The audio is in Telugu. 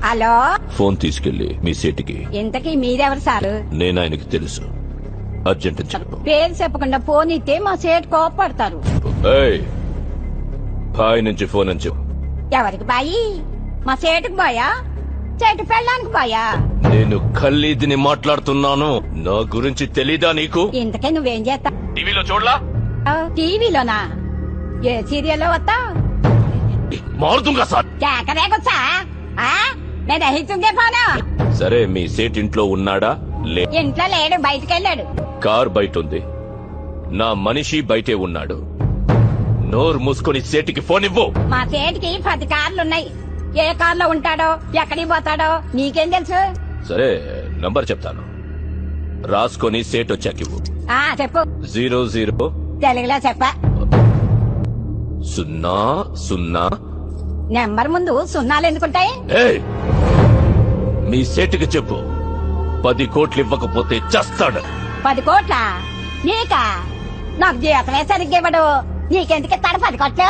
హలో, ఫోన్ తీసుకెళ్లి మీ సేటికి. ఇంతకీ మీరెవరు సారు? నేను ఆయనకి తెలుసు. అర్జెంట్ అని చెప్పు. పేరు చెప్పకుండా ఫోన్ ఇస్తే మా సేటు కోపడతారు. ఏయ్, బాయ్ నుంచి ఫోన్ అని చెప్పు. ఎవరికి బాయి? మా సేటుకు బాయా? చెట్టు పెళ్ళానికి బాయా? నేను ఖల్లీదిని మాట్లాడుతున్నాను. నా గురించి తెలీదా నీకు? ఇంతకీ నువ్వేం చేస్తా? టీవీలో చూడలా? టీవీలోనా? ఏ సీరియల్లో వస్తా? మారుతుంగా సార్. కేకరేకొచ్చా? నేను దహిస్తుందే పోను. సరే, మీ సేట్ ఇంట్లో ఉన్నాడా? ఇంట్లో లేడు, బయటకెళ్ళాడు. కార్ బయట ఉంది. నా మనిషి బయటే ఉన్నాడు. నోరు మూసుకొని సేటికి ఫోన్ ఇవ్వు. మా సేటికి 10 కార్లున్నాయి. ఏ కార్లో ఉంటాడో, ఎక్కడికి పోతాడో నీకేం తెలుసు? సరే, నంబర్ చెప్తాను, రాసుకొని సేట్ వచ్చాకివ్వు. చెప్పు. 00 తెలుగులో చెప్పా. 00. నెంబర్ ముందు సున్నాలు ఎందుకుంటాయి? ఏయ్, మీ సేటుకి చెప్పు, 10 కోట్లు ఇవ్వకపోతే చస్తాడు. 10 కోట్ల? నీకా? నాకు జీవితమే సరిగ్గా ఇవ్వడు. నీకెందుకు ఇస్తాడు 10 కోట్లు?